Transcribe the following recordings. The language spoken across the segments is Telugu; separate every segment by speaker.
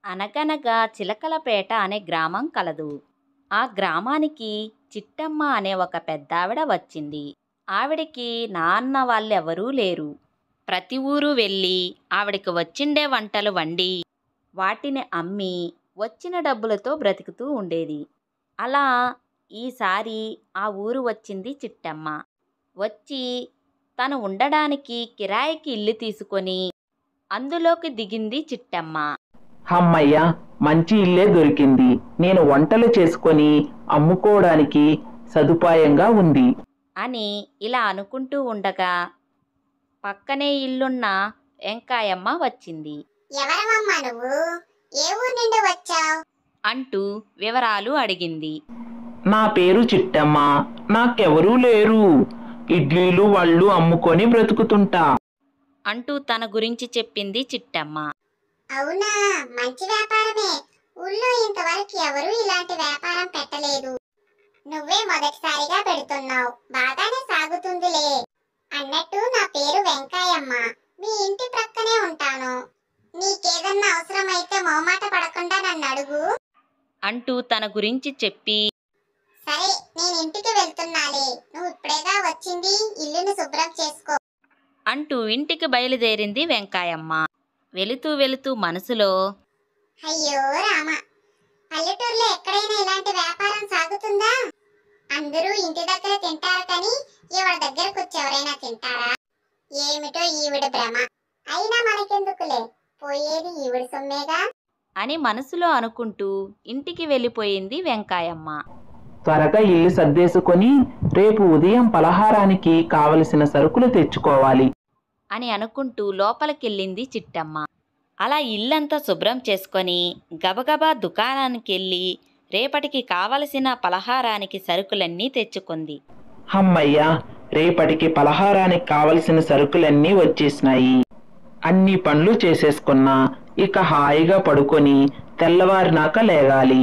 Speaker 1: అనగనగా చిలకలపేట అనే గ్రామం కలదు. ఆ గ్రామానికి చిట్టమ్మ అనే ఒక పెద్దావిడ వచ్చింది. ఆవిడకి నాన్న వాళ్ళెవరూ లేరు. ప్రతి ఊరు వెళ్ళి ఆవిడకి వచ్చిండే వంటలు వండి వాటిని అమ్మి వచ్చిన డబ్బులతో బ్రతుకుతూ ఉండేది. అలా ఈసారి ఆ ఊరు వచ్చింది చిట్టమ్మ. వచ్చి తను ఉండడానికి కిరాయికి ఇల్లు తీసుకొని అందులోకి దిగింది చిట్టమ్మ.
Speaker 2: హమ్మయ్య, మంచి ఇల్లే దొరికింది. నేను వంటలు చేసుకొని అమ్ముకోవడానికి సదుపాయంగా ఉంది
Speaker 1: అని ఇలా అనుకుంటూ ఉండగా పక్కనే ఇల్లున్న వెంకాయమ్మ వచ్చింది.
Speaker 3: ఎవరమ్మా నువ్వు? ఏ ఊరు నుండి వచ్చావు?
Speaker 1: అంటూ వివరాలు అడిగింది.
Speaker 2: నా పేరు చిట్టమ్మ. నాకెవరూ లేరు. ఇడ్లీలు వళ్ళు అమ్ముకొని బ్రతుకుతుంటా
Speaker 1: అంటూ తన గురించి చెప్పింది చిట్టమ్మ.
Speaker 3: అవునా, మంచి వ్యాపారమే. ఊళ్ళో ఇంతవరకు ఎవరూ ఇలాంటి వ్యాపారం పెట్టలేదు. నువ్వే మొదటిసారిగా పెడుతున్నావు. బాగానే సాగుతుందిలే. అన్నట్టు నా పేరు వెంకాయమ్మ. మీ ఇంటి ప్రక్కనే ఉంటాను. నీకేదన్నా అవసరమైతే మొహమాట పడకుండా నన్ను అడుగు
Speaker 1: అంటూ తన గురించి చెప్పి,
Speaker 3: సరే నేను ఇంటికి వెళ్తున్నాలే. నువ్వు ఇప్పుడేగా వచ్చింది, ఇల్లును శుభ్రం చేసుకో
Speaker 1: అంటూ ఇంటికి బయలుదేరింది వెంకాయమ్మ. వెళుతూ వెళుతూ మనసులో,
Speaker 3: అయ్యో రామ, పల్లెటూరులో ఎక్కడైనా ఇలాంటి వ్యాపారం సాగుతుందా? అందరూ ఇంటి దగ్గర తింటారు కానీ ఈవిడ దగ్గరకు వచ్చి ఎవరైనా తింటారా? ఏమిటో ఈవిడ భ్రమ. అయినా మనకెందుకులే, పోయేది ఈవిడ సొమ్మేగా
Speaker 1: అని మనసులో అనుకుంటూ ఇంటికి వెళ్ళిపోయింది వెంకాయమ్మ.
Speaker 2: త్వరగా ఇల్లు సర్దేసుకొని రేపు ఉదయం పలహారానికి కావలసిన సరుకులు తెచ్చుకోవాలి
Speaker 1: అని అనుకుంటూ లోపలికెళ్ళింది చిట్టమ్మ. అలా ఇల్లంతా శుభ్రం చేసుకొని గబగబా దుకాణానికెళ్ళి రేపటికి కావలసిన పలహారానికి సరుకులన్నీ తెచ్చుకుంది.
Speaker 2: హమ్మయ్య, రేపటికి పలహారానికి కావలసిన సరుకులన్నీ వచ్చేసినాయి. అన్ని పనులు చేసేసుకున్నా. ఇక హాయిగా పడుకొని తెల్లవారినాక లేగాలి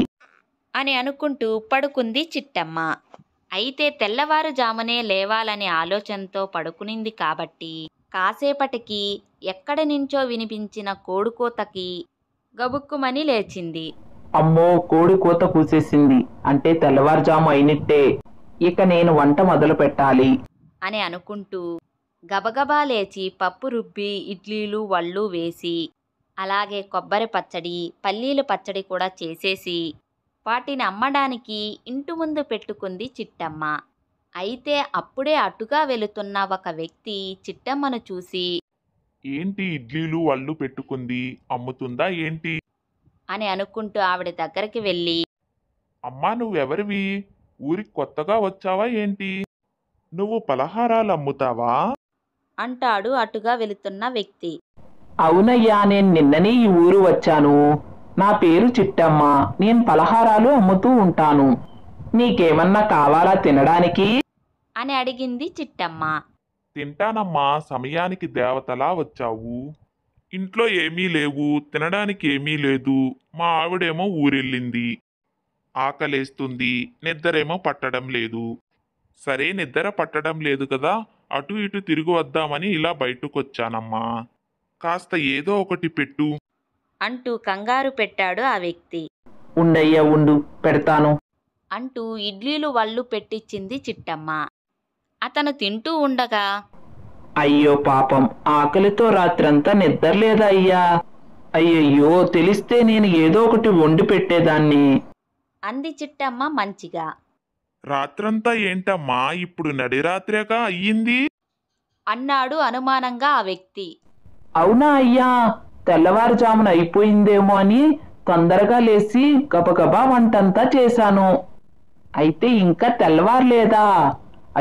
Speaker 1: అని అనుకుంటూ పడుకుంది చిట్టమ్మ. అయితే తెల్లవారుజామునే లేవాలనే ఆలోచనతో పడుకునింది కాబట్టి కాసేపటికి ఎక్కడి నుంచో వినిపించిన కోడుకోతకి గబుక్కుమని లేచింది.
Speaker 2: అమ్మో, కోడి కూత కూసేసింది అంటే తెల్లవారుజాము అయినట్టే. ఇక నేను వంట మొదలు పెట్టాలి
Speaker 1: అని అనుకుంటూ గబగబా లేచి పప్పు రుబ్బి ఇడ్లీలు వళ్ళు వేసి అలాగే కొబ్బరి పచ్చడి పల్లీల పచ్చడి కూడా చేసేసి వాటిని అమ్మడానికి ఇంటి ముందు పెట్టుకుంది చిట్టమ్మ. అయితే అప్పుడే అటుగా వెళుతున్న ఒక వ్యక్తి చిట్టమ్మను చూసి,
Speaker 4: ఏంటి ఇడ్లీలు వళ్ళు పెట్టుకుంది, అమ్ముతుందా ఏంటి?
Speaker 1: అని అనుకుంటూ ఆవిడ దగ్గరికి వెళ్ళి,
Speaker 4: అమ్మా నువ్వెవరివి? ఊరికి కొత్తగా వచ్చావా ఏంటి? నువ్వు పలహారాలు అమ్ముతావా?
Speaker 1: అంటాడు అటుగా వెళుతున్న వ్యక్తి.
Speaker 2: అవునయ్యా, నేను నిన్ననే ఈ ఊరు వచ్చాను. నా పేరు చిట్టమ్మ. నేను పలహారాలు అమ్ముతూ ఉంటాను. నీకేమన్నా కావాలా తినడానికి
Speaker 1: అని అడిగింది చిట్టమ్మ.
Speaker 4: తింటానమ్మా, సమయానికి దేవతలా వచ్చావు. ఇంట్లో ఏమీ లేవు, తినడానికి ఏమీ లేదు. మా ఆవిడేమో ఊరెళ్ళింది. ఆకలేస్తుంది, నిద్రేమో పట్టడం లేదు. సరే నిద్ర పట్టడం లేదు కదా, అటు ఇటు తిరిగి వద్దామని ఇలా బయటకొచ్చానమ్మా. కాస్త ఏదో ఒకటి పెట్టు
Speaker 1: అంటూ కంగారు పెట్టాడు ఆ వ్యక్తి.
Speaker 2: ఉండయ్యా, ఉండు, పెడతాను
Speaker 1: అంటూ ఇడ్లీలు వళ్ళు పెట్టించింది చిట్టమ్మ. అతను తింటూ ఉండగా,
Speaker 2: అయ్యో పాపం, ఆకలితో రాత్రంతా నిద్రలేదా అయ్యా? అయ్యయ్యో, తెలిస్తే నేను ఏదో ఒకటి వండి పెట్టేదాన్ని
Speaker 1: అంది చిట్టమ్మ మంచిగా.
Speaker 4: రాత్రంతా ఏంటమ్మా, ఇప్పుడు నడిరాత్రేగా అయ్యింది?
Speaker 1: అన్నాడు అనుమానంగా ఆ వ్యక్తి.
Speaker 2: అవునా అయ్యా, తెల్లవారుజామున అయిపోయిందేమో అని తొందరగా లేచి గబగబా వంటంతా చేశాను. అయితే ఇంకా తెల్లవారులేదా?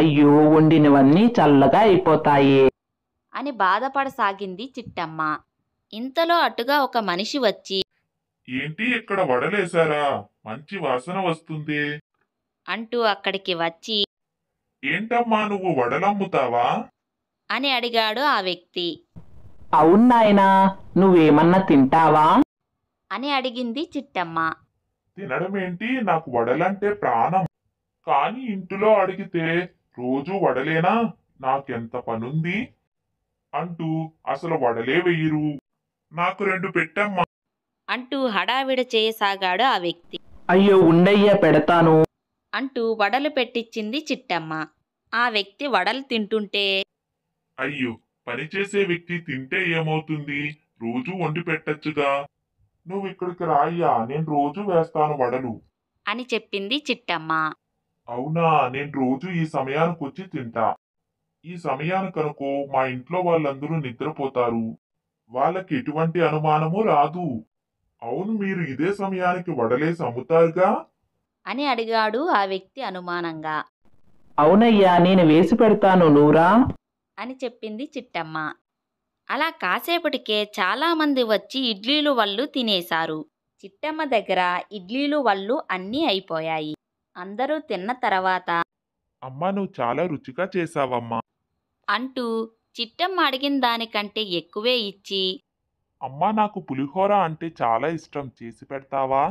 Speaker 2: అయ్యో, వండినవన్నీ చల్లగా అయిపోతాయి
Speaker 1: అని బాధపడసాగింది చిట్టమ్మ. ఇంతలో అటుగా ఒక మనిషి వచ్చి,
Speaker 4: ఏంటి ఇక్కడ వడలేశారా? మంచి వాసన వస్తుంది.
Speaker 1: అంటూ అక్కడికి వచ్చి,
Speaker 4: ఏంటమ్మా నువ్వు వడలమ్ముతావా?
Speaker 1: అని అడిగాడు ఆ వ్యక్తి.
Speaker 2: అవును నాయనా, నువ్వేమన్నా తింటావా
Speaker 1: అని అడిగింది చిట్టమ్మ.
Speaker 4: తినడమేంటి, నాకు వడలంటే ప్రాణం. కాని ఇంటిలో అడిగితే రోజూ వడలేనా, నాకెంత పనుంది అంటూ అసలు వడలే వెయ్యరు. నాకు 2 పెట్టమ్మా
Speaker 1: అంటూ హడావిడి చేయసాగాడు ఆ వ్యక్తి.
Speaker 2: అయ్యో ఉండయ్యా పెడతాను.
Speaker 1: అంటూ వడలు పెట్టించింది చిట్టమ్మ. ఆ వ్యక్తి వడలు తింటుంటే,
Speaker 4: అయ్యో, పనిచేసే వ్యక్తి తింటే ఏమవుతుంది? రోజూ వండి పెట్టచ్చుగా. నువ్వు ఇక్కడికి రాయ్యా, నేను రోజూ వేస్తాను వడలు.
Speaker 1: అని చెప్పింది చిట్టమ్మ.
Speaker 4: అవునా, నేను రోజు ఈ సమయానికి వచ్చి తింటా. ఈ సమయానికనుకో మా ఇంట్లో వాళ్ళందరూ నిద్రపోతారు. వాళ్ళకి ఎటువంటి అనుమానము రాదు. అవును, మీరు ఇదే సమయానికి వడలేసి అమ్ముతారుగా?
Speaker 1: అని అడిగాడు ఆ వ్యక్తి అనుమానంగా.
Speaker 2: అవునయ్యా, నేను వేసి పెడతాను, నువ్వురా.
Speaker 1: అని చెప్పింది చిట్టమ్మ. అలా కాసేపటికే చాలామంది వచ్చి ఇడ్లీలు వళ్ళు తినేశారు. చిట్టమ్మ దగ్గర ఇడ్లీలు వళ్ళు అన్నీ అయిపోయాయి. అందరూ తిన్న తర్వాత
Speaker 4: అమ్మా, నువ్వు చాలా రుచిగా చేశావమ్మా.
Speaker 1: అంటూ చిట్టమ్మ అడిగిన దానికంటే ఎక్కువే ఇచ్చి,
Speaker 4: అమ్మా, నాకు పులిహోర అంటే చాలా ఇష్టం, చేసి పెడతావా?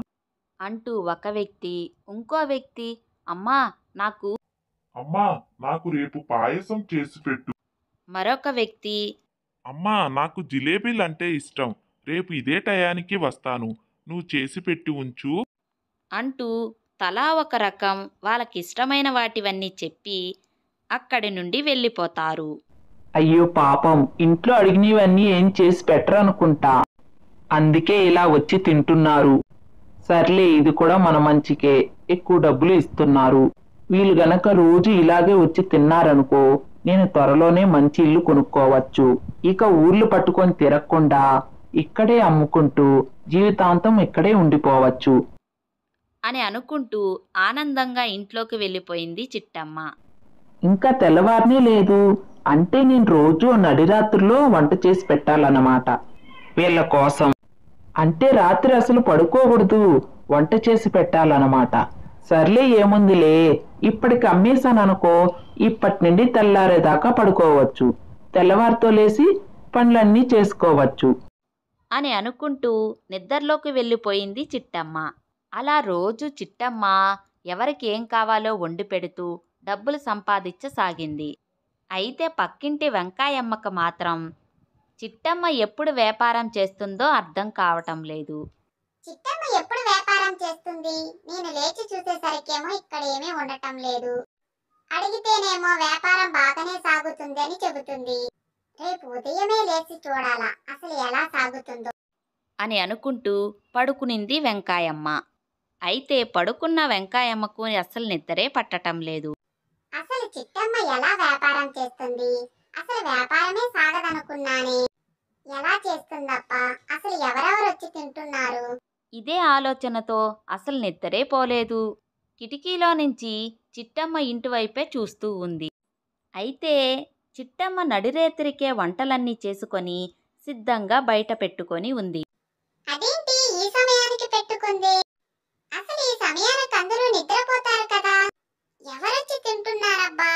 Speaker 1: అంటూ ఒక వ్యక్తి, ఇంకో వ్యక్తి, అమ్మా నాకు,
Speaker 4: అమ్మా, నాకు రేపు పాయసం చేసి పెట్టు.
Speaker 1: మరొక వ్యక్తి,
Speaker 4: అమ్మా, నాకు జిలేబీలంటే ఇష్టం, రేపు ఇదే టయానికి వస్తాను, నువ్వు చేసి పెట్టి ఉంచు.
Speaker 1: అంటూ తలా ఒక రకం వాళ్ళకిష్టమైన వాటివన్నీ చెప్పి అక్కడి నుండి వెళ్ళిపోతారు.
Speaker 2: అయ్యో పాపం, ఇంట్లో అడిగినవన్నీ ఏం చేసి పెట్టరనుకుంటా. అందుకే ఇలా వచ్చి తింటున్నారు. సర్లే, ఇది కూడా మన మంచికే, ఎక్కువ డబ్బులు ఇస్తున్నారు. వీళ్ళు గనక రోజు ఇలాగే వచ్చి తిన్నారనుకో, నేను త్వరలోనే మంచి ఇల్లు కొనుక్కోవచ్చు. ఇక ఊర్లు పట్టుకొని తిరగకుండా ఇక్కడే అమ్ముకుంటూ జీవితాంతం ఇక్కడే ఉండిపోవచ్చు
Speaker 1: అని అనుకుంటూ ఆనందంగా ఇంట్లోకి వెళ్ళిపోయింది చిట్టమ్మ.
Speaker 2: ఇంకా తెల్లవారనే లేదు. అంటే నేను రోజు నడిరాత్రుల్లో వంట చేసి పెట్టాలన్నమాట వీళ్ళ కోసం. అంటే రాత్రి అసలు పడుకోకూడదు, వంట చేసి పెట్టాలన్నమాట. సర్లే, ఏముందిలే, ఇప్పటికి అమ్మేశాననుకో, ఇప్పటి నుండి తెల్లారేదాకా పడుకోవచ్చు. తెల్లవారితో లేసి పనులన్నీ చేసుకోవచ్చు
Speaker 1: అని అనుకుంటూ నిద్రలోకి వెళ్ళిపోయింది చిట్టమ్మ. అలా రోజు చిట్టమ్మ ఎవరికి ఏం కావాలో వండి పెడుతూ డబ్బులు సంపాదించసాగింది. అయితే పక్కింటి వెంకాయమ్మకు మాత్రం చిట్టమ్మ ఎప్పుడు వ్యాపారం చేస్తుందో అర్థం కావటం లేదు.
Speaker 3: చిట్టమ్మ ఎప్పుడు వ్యాపారం చేస్తుంది? నేను లేచి చూసేసరికేమో ఇక్కడ ఏమీ ఉండటం లేదు. అడిగితేనేమో వ్యాపారం బాగానే సాగుతుంది అని చెబుతుంది. రేపు ఉదయమే లేచి చూడాలా అసలు ఎలా సాగుతుందో
Speaker 1: అని అనుకుంటూ పడుకునింది వెంకాయమ్మ. అయితే పడుకున్న వెంకాయమ్మకు అసలు నిద్రే పట్టటం లేదు.
Speaker 3: అసలు చిట్టమ్మ ఎలా వ్యాపారం చేస్తుంది? అసలు వ్యాపారమే సాగదనుకున్నానే. ఎలా చేస్తుందప్పా? అసలు ఎవరెవరు వచ్చి తింటున్నారు?
Speaker 1: ఇదే ఆలోచనతో అసలు నిద్రే పోలేదు. కిటికీలో నుంచి చిట్టమ్మ ఇంటివైపే చూస్తూ ఉంది. అయితే చిట్టమ్మ నడిరేత్రికే వంటలన్నీ చేసుకొని సిద్ధంగా బయట పెట్టుకొని ఉంది.
Speaker 3: అదేంటి ఈ సమయానికి పెట్టుకుంది? అసలు ఈ సమయానికి అందరూ నిద్రపోతారు కదా, ఎవరొచ్చి తింటున్నారబ్బా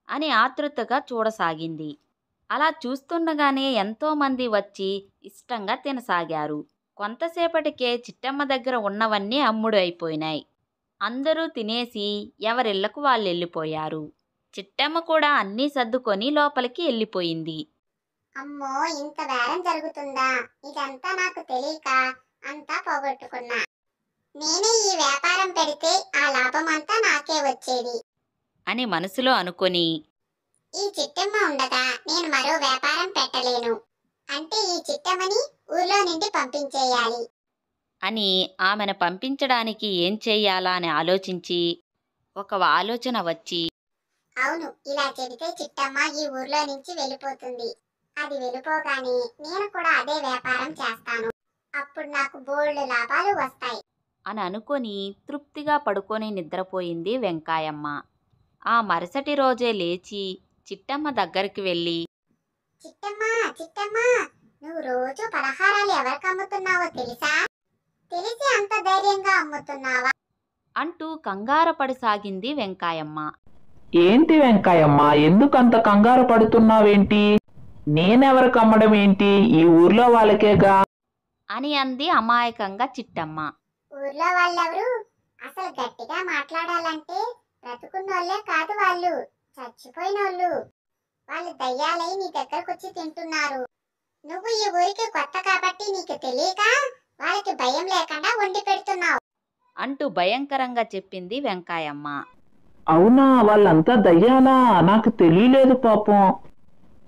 Speaker 1: అని ఆతృతగా చూడసాగింది. అలా చూస్తుండగానే ఎంతోమంది వచ్చి ఇష్టంగా తినసాగారు. కొంతసేపటికే చిట్టమ్మ దగ్గర ఉన్నవన్నీ అమ్ముడు అయిపోయినాయి. అందరూ తినేసి ఎవరిళ్లకు వాళ్ళు వెళ్ళిపోయారు. చిట్టమ్మ కూడా అన్నీ సర్దుకొని లోపలికి వెళ్ళిపోయింది.
Speaker 3: అమ్మో, ఇంత బేరం జరుగుతుందా? ఇదంతా నాకు తెలియక అంతా పోగొట్టుకున్నా. నేనే ఈ వ్యాపారం పెడితే ఆ లాభం అంతా నాకే వచ్చేది
Speaker 1: అని మనసులో అనుకొని,
Speaker 3: ఈ చిట్టమ్మ ఉండగా నేను మరో వ్యాపారం పెట్టలేను. అంటే ఈ చిట్టమ్మని ఊర్లో నుండి పంపించేయాలి
Speaker 1: అని ఆమెను పంపించడానికి ఏం చెయ్యాలా అని ఆలోచించి ఒక ఆలోచన వచ్చి,
Speaker 3: అవును, ఇలా చెబితే చిట్టమ్మ ఈ ఊర్లో నుంచి వెళ్ళిపోతుంది. అది వెళ్ళిపోగానే నేను కూడా అదే వ్యాపారం చేస్తాను. అప్పుడు నాకు బోల్డ్ లాభాలు వస్తాయి
Speaker 1: అని అనుకొని తృప్తిగా పడుకొని నిద్రపోయింది వెంకాయమ్మ. ఆ మరుసటి రోజే లేచి చిట్టమ్మ దగ్గరికి వెళ్ళి,
Speaker 3: చిట్టమ్మ చిట్టమ్మ, నువ్వు రోజు పలహారాలు ఎవరికి అమ్ముతున్నావో తెలుసా? తెలిసి అంత ధైర్యంగా అమ్ముతున్నావా
Speaker 1: అంటూ కంగారు పడసాగింది వెంకాయమ్మ.
Speaker 2: ఏంటి వెంకాయమ్మ, ఎందుకంత కంగారు పడుతున్నావేంటి? నేనెవరికి అమ్మడం ఏంటి? ఈ ఊర్లో వాళ్ళకేగా
Speaker 1: అని అంది అమాయకంగా చిట్టమ్మ.
Speaker 3: ఊర్లో వాళ్ళెవరు? అసలు గట్టిగా మాట్లాడాలంటే బ్రతుకున్నోళ్లే కాదు, వాళ్ళు చచ్చిపోయినోళ్ళు. వాళ్ళు దయ్యాలై నీ దగ్గరకు వచ్చి తింటున్నారు. నువ్వు ఈ ఊరికి కొత్త కాబట్టి నీకు తెలియక వాళ్ళకి భయం లేకుండా వండి పెడుతున్నావు.
Speaker 1: అంటూ భయంకరంగా చెప్పింది వెంకాయమ్మ.
Speaker 2: అవునా, వాళ్ళంతా దయ్యాలా? నాకు తెలియలేదు పాపం.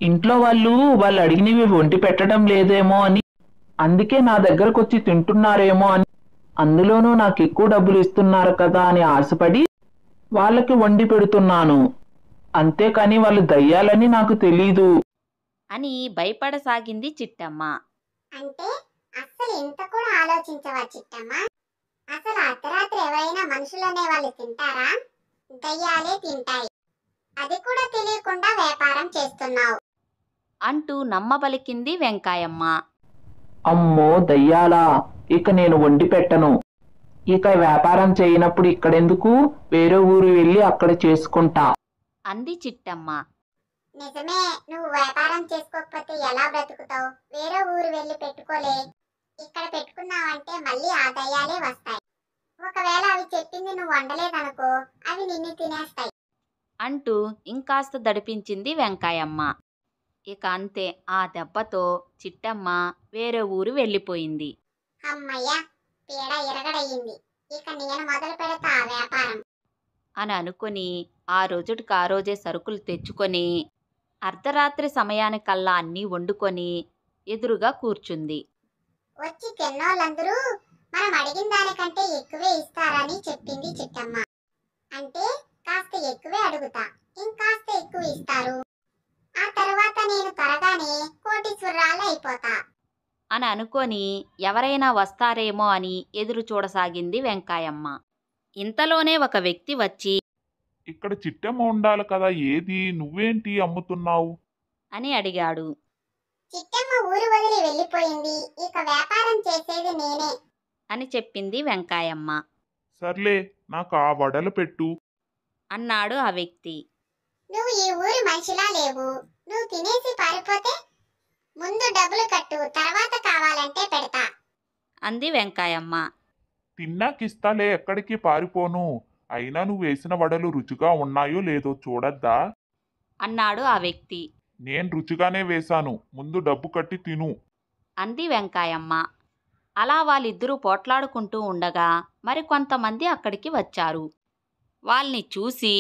Speaker 2: ఇంట్లో వాళ్ళు అడిగినవి వండి పెట్టడం లేదేమో అని, అందుకే నా దగ్గరకు వచ్చి తింటున్నారేమో అని, అందులోనూ నాకు ఎక్కువ డబ్బులు ఇస్తున్నారు కదా అని ఆశపడి వాళ్ళకి వండి పెడుతున్నాను. అంతేకాని వాళ్ళు దయ్యాలని నాకు తెలీదు
Speaker 1: అని భయపడసాగింది చిట్టమ్మ.
Speaker 3: అంటే అస్సలు ఇంత కూడా ఆలోచించవా చిట్టమ్మ? అసలు అర్ధరాత్రి ఎవరైనా మనుషులనే వాళ్ళు తింటారా? దయ్యాలే తింటాయి. అది కూడా తెలియకుండా వ్యాపారం చేస్తున్నావు.
Speaker 1: అంటూ నమ్మబలికింది వెంకాయమ్మ.
Speaker 2: అమ్మో దయ్యాలా, ఇక నేను వండి పెట్టను. ఇక వ్యాపారం చేయనప్పుడు ఇక్కడెందుకు, వేరే ఊరు వెళ్ళి అక్కడ చేసుకుంటా
Speaker 1: అంది చిట్టమ్మ.
Speaker 3: నిజమే, నువ్వు వ్యాపారం చేసుకోకపోతే ఎలా బ్రతుకుతావు? వేరే ఊరు వెళ్ళి పెట్టుకోలే. ఇక్కడ పెట్టుకున్నావంటే మళ్ళీ ఆ దయ్యాలే వస్తాయి. ఒకవేళ అవి చెప్పింది నువ్వు వండలేదనుకో, అవి నిన్ను తినేస్తాయి.
Speaker 1: అంటూ ఇంకాస్త దడిపించింది వెంకాయమ్మ. ఇక అంతే, ఆ దెబ్బతో చిట్టమ్మ వేరే ఊరు వెళ్ళిపోయింది.
Speaker 3: అమ్మయ్య, పీడ ఎరగడయింది. ఇక నేను మొదలు పెడతా ఆ వ్యాపారం
Speaker 1: అని అనుకుని ఆ రోజుటికి ఆ రోజే సరుకులు తెచ్చుకొని అర్ధరాత్రి సమయానికల్లా అన్నీ వండుకొని ఎదురుగా కూర్చుంది.
Speaker 3: వచ్చి తిన్నోళ్ళందరూ మనం అడిగిన దానికంటే ఎక్కువే ఇస్తారని చెప్పింది చిట్టమ్మ. అంటే కాస్త ఎక్కువే అడుగుతా, ఇంకాస్త ఎక్కువ ఇస్తారు. ఆ తర్వాత నేను త్వరగానే కోటీశ్వరాలు అయిపోతా
Speaker 1: అని అనుకొని ఎవరైనా వస్తారేమో అని ఎదురు చూడసాగింది వెంకాయమ్మ. ఇంతలోనే ఒక వ్యక్తి వచ్చి
Speaker 4: ఇక్కడ చిట్టమ్మ ఉండాలి కదా, ఏది నువ్వేంటి అమ్ముతున్నావు?
Speaker 1: అని అడిగాడు.
Speaker 3: చిట్టమ్మ ఊరు వదిలి వెళ్ళిపోయింది. ఇక వ్యాపారం చేసేది నేనే
Speaker 1: అని చెప్పింది వెంకాయమ్మ.
Speaker 4: సర్లే, నాకు ఆ వడలు పెట్టు
Speaker 1: అన్నాడు ఆ వ్యక్తి.
Speaker 3: నువ్వు ఈ ఊరి మనిషిలా లేవు. నువ్వు తినేసి పారిపోతే ముందు డబ్బులు కట్టు, తర్వాత కావాలంటే పెడతా
Speaker 1: అంది వెంకాయమ్మ.
Speaker 4: తిన్నాకిస్తాలే, ఎక్కడికి పారిపోను. అయినా నువ్వు వేసిన వడలు రుచిగా ఉన్నాయో లేదో చూడద్దా?
Speaker 1: అన్నాడు ఆ వ్యక్తి.
Speaker 4: నేను రుచిగానే వేశాను, ముందు డబ్బు కట్టి తిను
Speaker 1: అంది వెంకాయమ్మ. అలా వాళ్ళిద్దరూ పోట్లాడుకుంటూ ఉండగా మరికొంతమంది అక్కడికి వచ్చారు. వాళ్ళని చూసి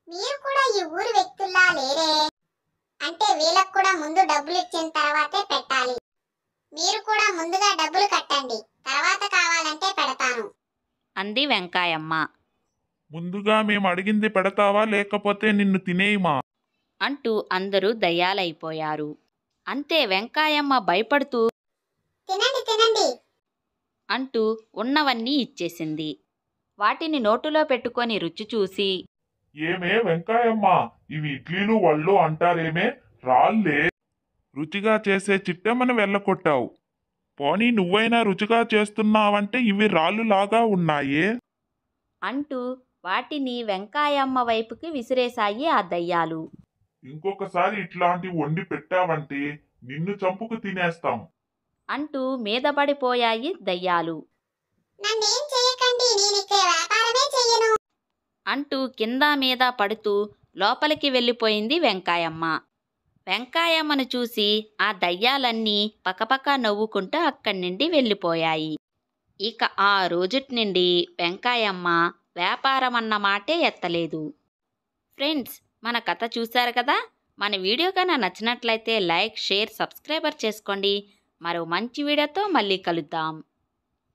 Speaker 3: మీరు కూడా ఈ ఊరి వ్యక్తుల్లా లేరే, అంటే వీళ్ళకు కూడా ముందు డబ్బులు ఇచ్చిన తర్వాతే పెట్టాలి. మీరు కూడా ముందుగా డబ్బులు కట్టండి, తర్వాత కావాలంటే పెడతాను
Speaker 1: అంది వెంకాయమ్మ.
Speaker 4: ముందుగా మేము అడిగింది పెడతావా, లేకపోతే నిన్ను తినేయమా?
Speaker 1: అంటూ అందరూ దయ్యాలైపోయారు. అంతే, వెంకాయమ్మ భయపడుతూ
Speaker 3: తినండి తినండి
Speaker 1: అంటూ ఉన్నవన్నీ ఇచ్చేసింది. వాటిని నోటులో పెట్టుకొని రుచి చూసి
Speaker 4: ఏమే వెంకాయమ్మ, ఇవి ఇడ్లీలు వళ్ళు అంటారేమే, రాళ్ళే. రుచిగా చేసే చిట్టమ్మని వెళ్ళకొట్టావు. పోనీ నువ్వైనా రుచిగా చేస్తున్నావంటే ఇవి రాళ్ళులాగా ఉన్నాయే.
Speaker 1: అంటూ వాటిని వెంకాయమ్మ వైపుకి విసిరేశాయి ఆ దయ్యాలు.
Speaker 4: ఇంకొకసారి ఇట్లాంటి వండి పెట్టావంటే నిన్ను చంపుకు తినేస్తాం
Speaker 1: అంటూ మీదపడిపోయాయి దయ్యాలు.
Speaker 3: నన్నేం చేయకండి, నేను ఇక్కడ వ్యాపారమే చెయ్యను
Speaker 1: అంటూ కింద మీద పడుతూ లోపలికి వెళ్ళిపోయింది వెంకాయమ్మ. వెంకాయమ్మను చూసి ఆ దయ్యాలన్నీ పకపక నవ్వుకుంటూ అక్కడి నుండి వెళ్ళిపోయాయి. ఇక ఆ రోజుటి నుండి వెంకాయమ్మ వ్యాపారం అన్న మాటే ఎత్తలేదు. ఫ్రెండ్స్, మన కథ చూశారు కదా. మన వీడియో కన్నా నచ్చినట్లయితే లైక్, షేర్, సబ్స్క్రైబర్ చేసుకోండి. మరో మంచి వీడియోతో మళ్ళీ కలుద్దాం.